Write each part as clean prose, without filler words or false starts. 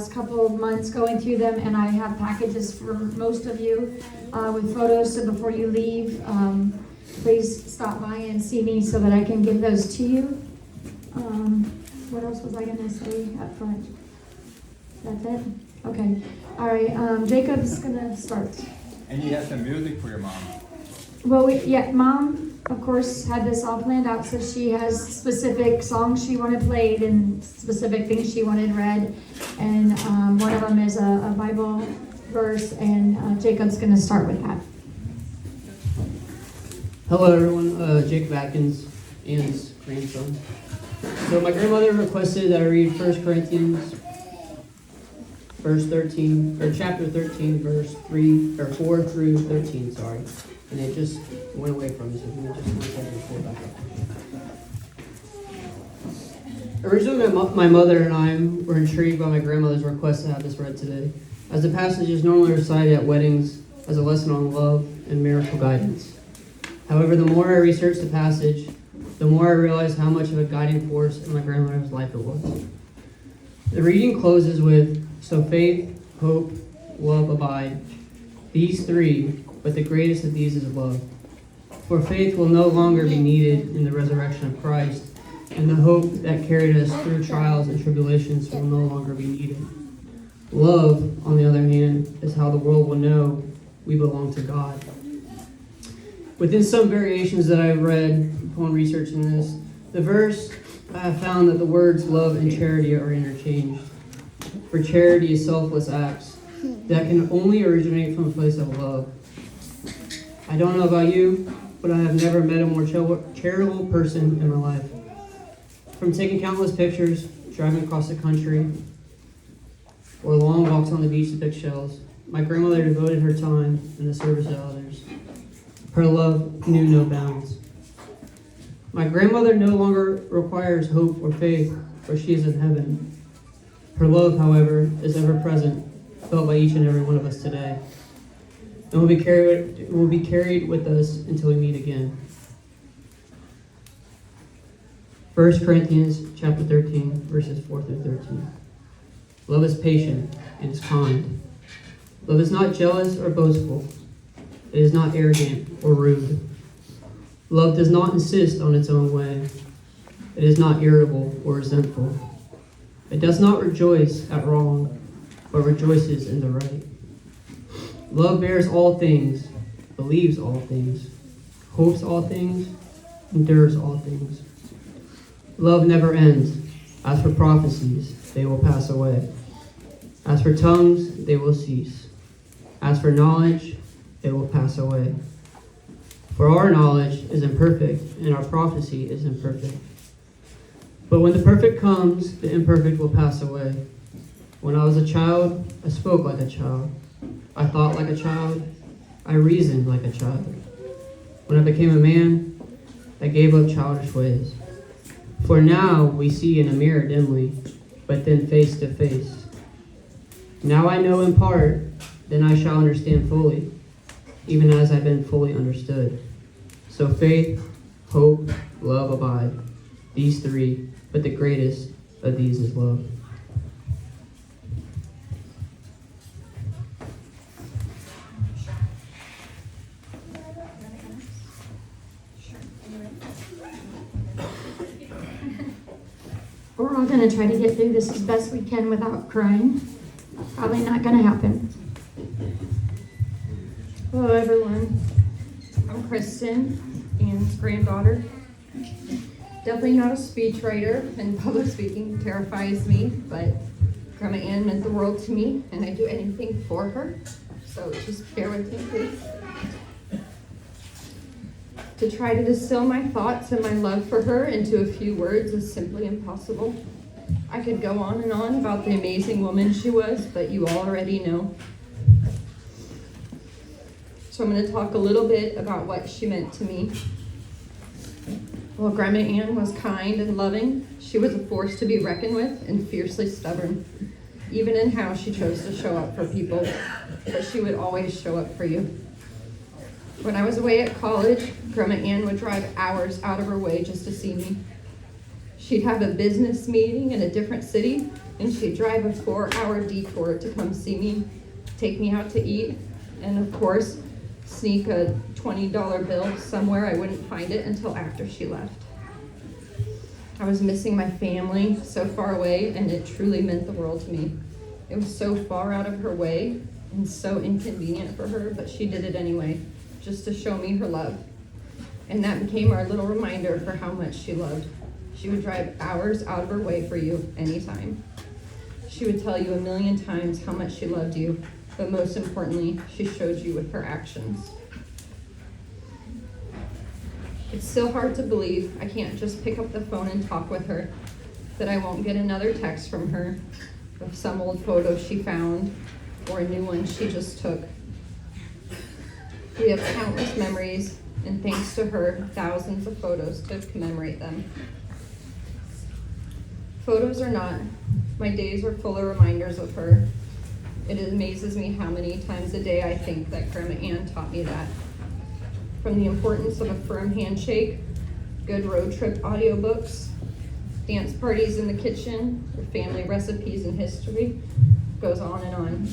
last couple of months going through them, and I have packages for most of you with photos, so before you leave, please stop by and see me so that I can give those to you. What else was I gonna say up front? That's it? Okay. All right, Jacob's gonna start. And you have some music for your mom. Well, Mom, of course, had this all planned out, so she has specific songs she wanted played and specific things she wanted read. And one of them is a Bible verse, and Jacob's going to start with that. Hello, everyone. Jacob Atkins, Ann's grandson. So my grandmother requested that I read 1 Corinthians chapter 13, verse 3 or 4 through 13. Sorry. And it just went away from me, so we just pull it back up. Originally, my mother and I were intrigued by my grandmother's request to have this read today, as the passage is normally recited at weddings as a lesson on love and marital guidance. However, the more I researched the passage, the more I realized how much of a guiding force in my grandmother's life it was. The reading closes with, "So faith, hope, love abide, these three, but the greatest of these is love. For faith will no longer be needed in the resurrection of Christ, and the hope that carried us through trials and tribulations will no longer be needed. Love, on the other hand, is how the world will know we belong to God." Within some variations that I've read upon researching this, the verse, I have found that the words love and charity are interchanged. For charity is selfless acts that can only originate from a place of love. I don't know about you, but I have never met a more charitable person in my life. From taking countless pictures, driving across the country, or long walks on the beach to pick shells, my grandmother devoted her time in the service of others. Her love knew no bounds. My grandmother no longer requires hope or faith, for she is in heaven. Her love, however, is ever present, felt by each and every one of us today, and will be carried with us until we meet again. 1 Corinthians chapter 13, verses 4 through 13. Love is patient and is kind. Love is not jealous or boastful. It is not arrogant or rude. Love does not insist on its own way. It is not irritable or resentful. It does not rejoice at wrong, but rejoices in the right. Love bears all things, believes all things, hopes all things, endures all things. Love never ends. As for prophecies, they will pass away. As for tongues, they will cease. As for knowledge, it will pass away. For our knowledge is imperfect, and our prophecy is imperfect. But when the perfect comes, the imperfect will pass away. When I was a child, I spoke like a child. I thought like a child. I reasoned like a child. When I became a man, I gave up childish ways. For now we see in a mirror dimly, but then face to face. Now I know in part, then I shall understand fully, even as I've been fully understood. So faith, hope, love abide, these three, but the greatest of these is love. We're all going to try to get through this as best we can without crying. Probably not going to happen. Hello, everyone. I'm Kristen, Ann's granddaughter. Definitely not a speechwriter, and public speaking terrifies me, but Grandma Ann meant the world to me, and I'd do anything for her. So just bear with me, please. To try to distill my thoughts and my love for her into a few words is simply impossible. I could go on and on about the amazing woman she was, but you all already know. So I'm going to talk a little bit about what she meant to me. While Grandma Ann was kind and loving, she was a force to be reckoned with and fiercely stubborn, even in how she chose to show up for people, but she would always show up for you. When I was away at college, Grandma Ann would drive hours out of her way just to see me. She'd have a business meeting in a different city, and she'd drive a 4-hour detour to come see me, take me out to eat, and of course, sneak a $20 bill somewhere I wouldn't find it until after she left. I was missing my family, so far away, and it truly meant the world to me. It was so far out of her way and so inconvenient for her, but she did it anyway, just to show me her love. And that became our little reminder for how much she loved. She would drive hours out of her way for you anytime. She would tell you a million times how much she loved you, but most importantly, she showed you with her actions. It's still hard to believe I can't just pick up the phone and talk with her, that I won't get another text from her of some old photo she found or a new one she just took. We have countless memories, and thanks to her, thousands of photos to commemorate them. Photos or not, my days are full of reminders of her. It amazes me how many times a day I think that Grandma Ann taught me that. From the importance of a firm handshake, good road trip audiobooks, dance parties in the kitchen, or family recipes and history, goes on and on.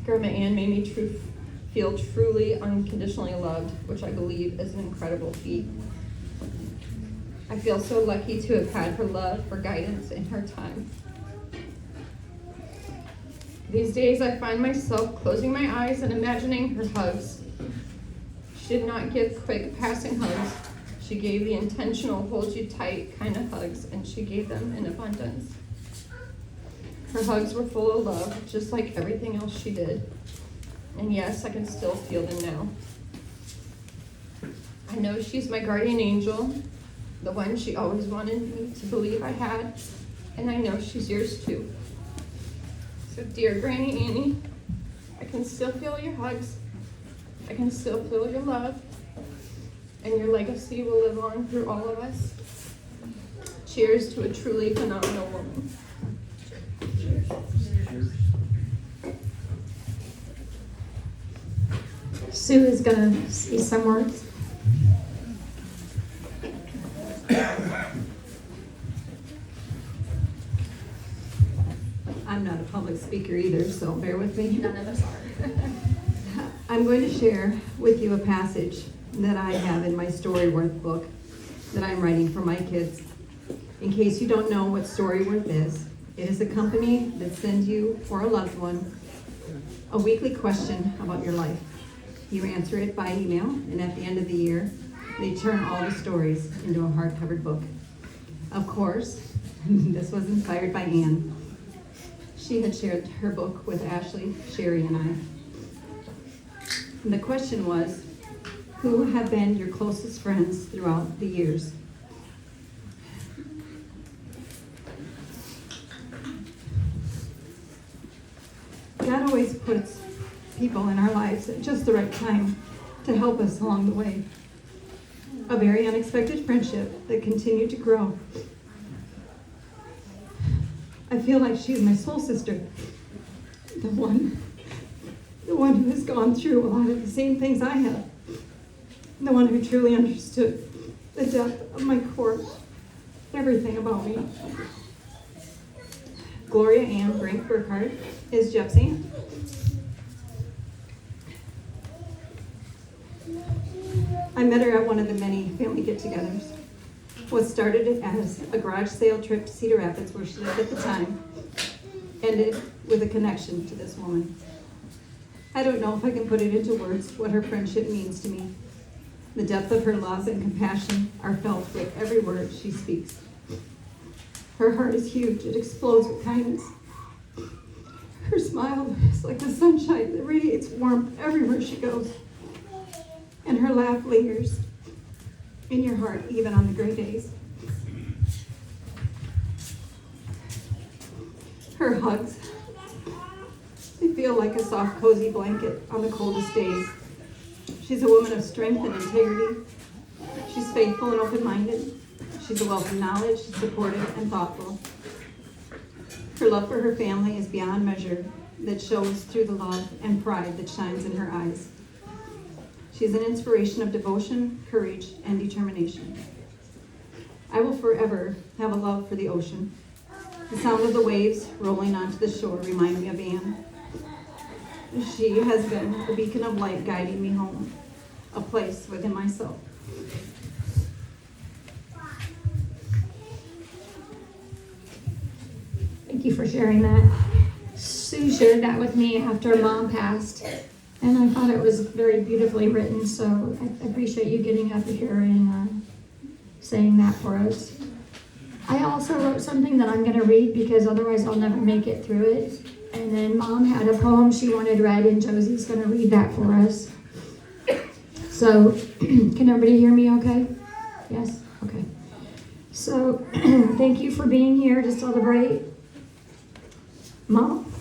Grandma Ann made me feel truly unconditionally loved, which I believe is an incredible feat. I feel so lucky to have had her love for guidance in her time. These days I find myself closing my eyes and imagining her hugs. She did not give quick passing hugs. She gave the intentional hold you tight kind of hugs, and she gave them in abundance. Her hugs were full of love, just like everything else she did. And yes, I can still feel them now. I know she's my guardian angel, the one she always wanted me to believe I had, and I know she's yours too. So dear Granny Annie, I can still feel your hugs. I can still feel your love, and your legacy will live on through all of us. Cheers to a truly phenomenal woman. Sue is going to say some words. I'm not a public speaker either, so bear with me. None of us are. I'm going to share with you a passage that I have in my Storyworth book that I'm writing for my kids. In case you don't know what Storyworth is, it is a company that sends you or a loved one a weekly question about your life. You answer it by email, and at the end of the year, they turn all the stories into a hardcover book. Of course, this was inspired by Anne. She had shared her book with Ashley, Sherry, and I. And the question was, who have been your closest friends throughout the years? God always puts people in our lives at just the right time to help us along the way. A very unexpected friendship that continued to grow. I feel like she's my soul sister, the one who has gone through a lot of the same things I have, the one who truly understood the depth of my core, everything about me. Gloria Ann Brink Burkhardt is Jeff's aunt. I met her at one of the many family get-togethers. What started as a garage sale trip to Cedar Rapids, where she lived at the time, ended with a connection to this woman. I don't know if I can put it into words what her friendship means to me. The depth of her love and compassion are felt with every word she speaks. Her heart is huge. It explodes with kindness. Her smile is like the sunshine that radiates warmth everywhere she goes. And her laugh lingers in your heart even on the gray days. Her hugs, they feel like a soft, cozy blanket on the coldest days. She's a woman of strength and integrity. She's faithful and open-minded. She's a wealth of knowledge, supportive, and thoughtful. Her love for her family is beyond measure, that shows through the love and pride that shines in her eyes. She's an inspiration of devotion, courage, and determination. I will forever have a love for the ocean. The sound of the waves rolling onto the shore remind me of Anne. She has been a beacon of light guiding me home, a place within myself. Thank you for sharing that. Sue shared that with me after Mom passed, and I thought it was very beautifully written, so I appreciate you getting up here and saying that for us. I also wrote something that I'm going to read because otherwise I'll never make it through it. And then Mom had a poem she wanted read, and Josie's going to read that for us. So, can everybody hear me okay? Yes? Okay. So, thank you for being here to celebrate Mom.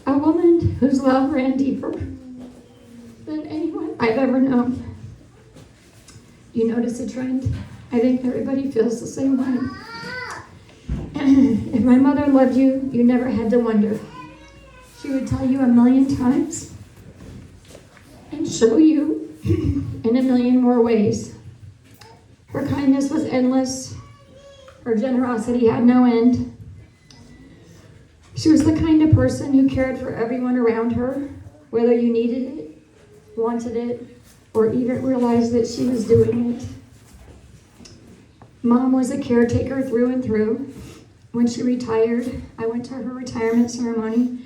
A woman whose love ran deeper than anyone I've ever known. You notice a trend? I think everybody feels the same way. If my mother loved you, you never had to wonder. She would tell you a million times and show you in a million more ways. Her kindness was endless. Her generosity had no end. She was the kind of person who cared for everyone around her, whether you needed it, wanted it, or even realized that she was doing it. Mom was a caretaker through and through. When she retired, I went to her retirement ceremony,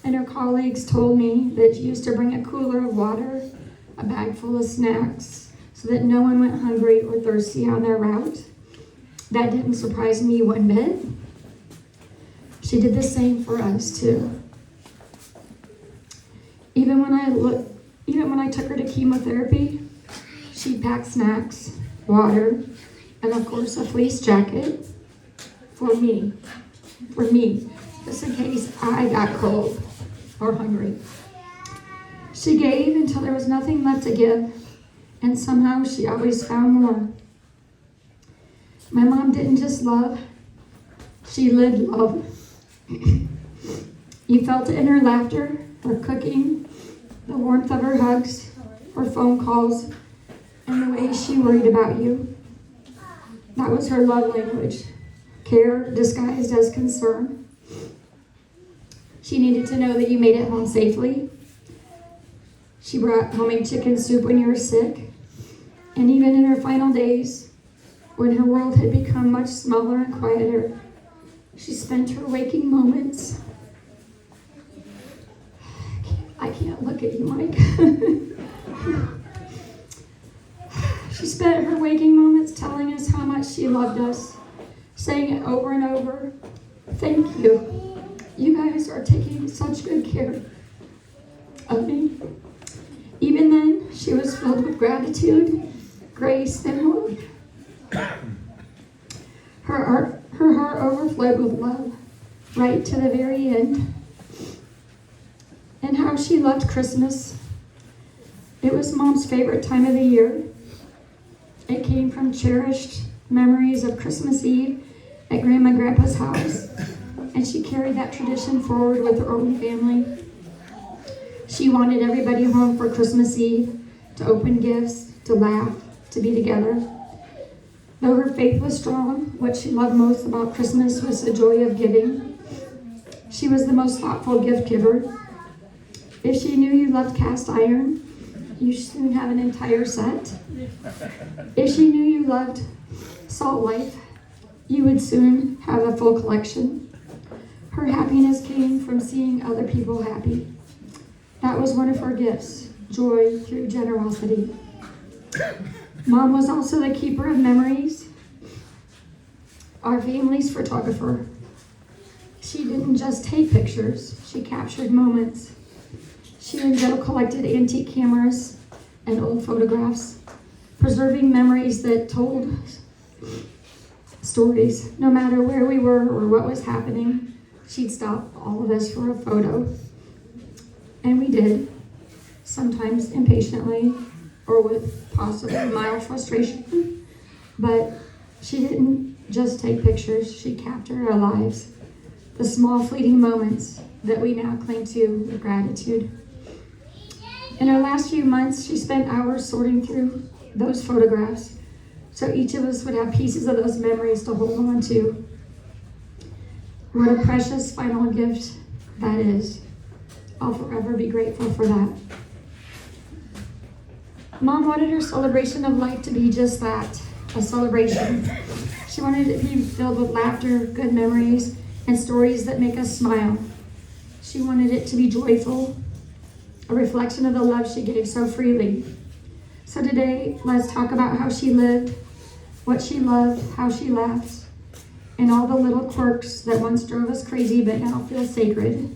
and her colleagues told me that she used to bring a cooler of water, a bag full of snacks, so that no one went hungry or thirsty on their route. That didn't surprise me one bit. She did the same for us too. Even when I took her to chemotherapy, she packed snacks, water, and of course a fleece jacket for me, just in case I got cold or hungry. She gave until there was nothing left to give, and somehow she always found more. My mom didn't just love, she lived love. You felt it in her laughter, her cooking, the warmth of her hugs, her phone calls, and the way she worried about you. That was her love language, care disguised as concern. She needed to know that you made it home safely. She brought homemade chicken soup when you were sick. And even in her final days, when her world had become much smaller and quieter, she spent her waking moments. I can't look at you, Mike. She spent her waking moments telling us how much she loved us, saying it over and over. Thank you. You guys are taking such good care of me. Even then, she was filled with gratitude, grace, and love. Her heart overflowed with love right to the very end. And how she loved Christmas. It was Mom's favorite time of the year. It came from cherished memories of Christmas Eve at Grandma and Grandpa's house, and she carried that tradition forward with her own family. She wanted everybody home for Christmas Eve, to open gifts, to laugh, to be together. Though her faith was strong, what she loved most about Christmas was the joy of giving. She was the most thoughtful gift giver. If she knew you loved cast iron, you soon have an entire set. If she knew you loved Salt Life, you would soon have a full collection. Her happiness came from seeing other people happy. That was one of her gifts, joy through generosity. Mom was also the keeper of memories, our family's photographer. She didn't just take pictures, she captured moments. She and Joe collected antique cameras and old photographs, preserving memories that told stories. No matter where we were or what was happening, she'd stop all of us for a photo. And we did, sometimes impatiently or with possibly mild frustration. But she didn't just take pictures, she captured our lives, the small fleeting moments that we now cling to with gratitude. In her last few months, she spent hours sorting through those photographs, so each of us would have pieces of those memories to hold on to. What a precious final gift that is. I'll forever be grateful for that. Mom wanted her celebration of life to be just that, a celebration. She wanted it to be filled with laughter, good memories, and stories that make us smile. She wanted it to be joyful, a reflection of the love she gave so freely. So today, let's talk about how she lived, what she loved, how she laughed, and all the little quirks that once drove us crazy but now feel sacred,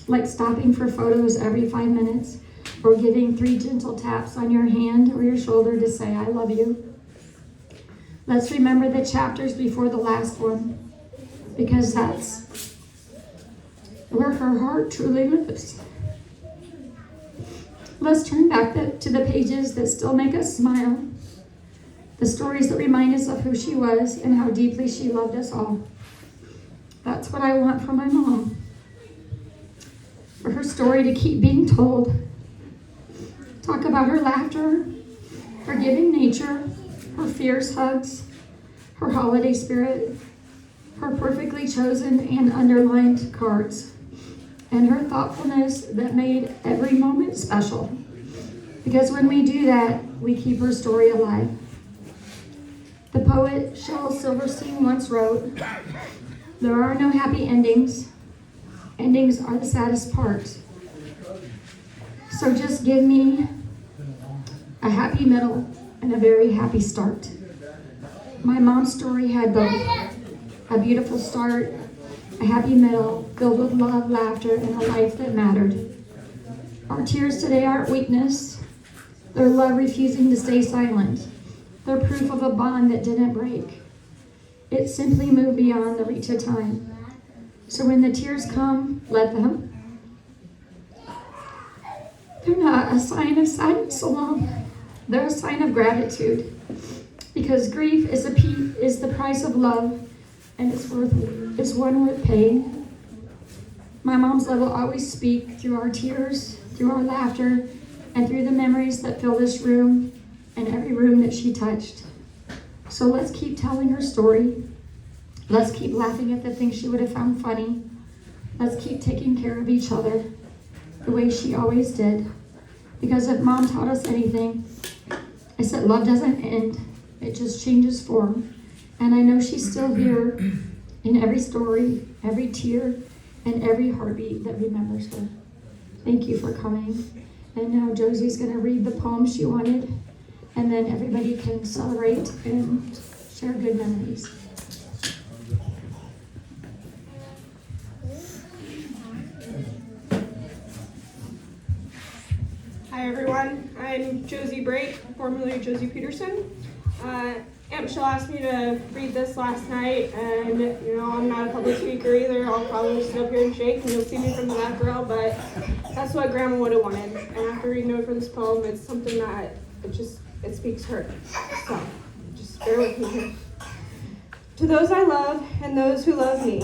like stopping for photos every 5 minutes, or giving 3 gentle taps on your hand or your shoulder to say, I love you. Let's remember the chapters before the last one, because that's where her heart truly lives. Let's turn back to the pages that still make us smile, the stories that remind us of who she was and how deeply she loved us all. That's what I want from my mom. For her story to keep being told. Talk about her laughter, her giving nature, her fierce hugs, her holiday spirit, her perfectly chosen and underlined cards, and her thoughtfulness that made every moment special. Because when we do that, we keep her story alive. The poet Shel Silverstein once wrote, "There are no happy endings. Endings are the saddest part. So just give me a happy middle and a very happy start." My mom's story had both. A beautiful start, a happy middle, filled with love, laughter, and a life that mattered. Our tears today aren't weakness. They're love refusing to stay silent. They're proof of a bond that didn't break. It simply moved beyond the reach of time. So when the tears come, let them. They're not a sign of sadness alone. They're a sign of gratitude. Because grief is the price of love, and it's one worth paying. My mom's love will always speak through our tears, through our laughter, and through the memories that fill this room and every room that she touched. So let's keep telling her story. Let's keep laughing at the things she would have found funny. Let's keep taking care of each other the way she always did. Because if Mom taught us anything, it's that love doesn't end. It just changes form. And I know she's still here in every story, every tear, and every heartbeat that remembers her. Thank you for coming. And now Josie's going to read the poem she wanted, and then everybody can celebrate and share good memories. Hi everyone, I'm Josie Brake, formerly Josie Peterson. Aunt Michelle asked me to read this last night, and I'm not a public speaker either. I'll probably sit up here and shake, and you'll see me from the back row, but that's what Grandma would have wanted. And after reading over this poem, it's something that it speaks her. So just bear with me here. To those I love and those who love me,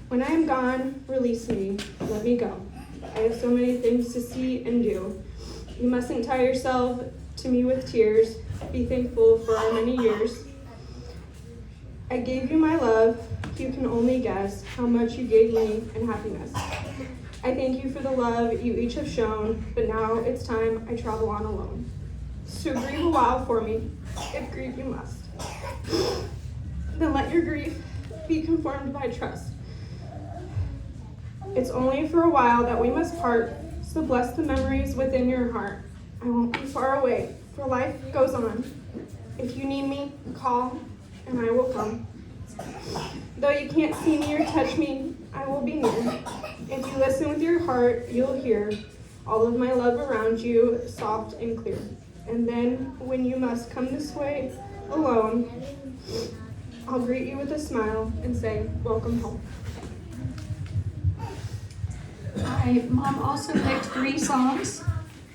when I am gone, release me, let me go. I have so many things to see and do. You mustn't tie yourself to me with tears. Be thankful for our many years. I gave you my love. You can only guess how much you gave me in happiness. I thank you for the love you each have shown, but now it's time I travel on alone. So grieve a while for me, if grieve you must. Then let your grief be conformed by trust. It's only for a while that we must part, so bless the memories within your heart. I won't be far away, for life goes on. If you need me, call, and I will come. Though you can't see me or touch me, I will be near. If you listen with your heart, you'll hear all of my love around you, soft and clear. And then, when you must come this way alone, I'll greet you with a smile and say, welcome home. My mom also picked 3 songs,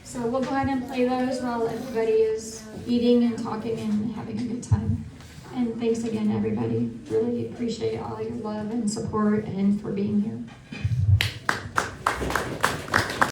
so we'll go ahead and play those while everybody is eating and talking and having a good time. And thanks again, everybody. Really appreciate all your love and support and for being here.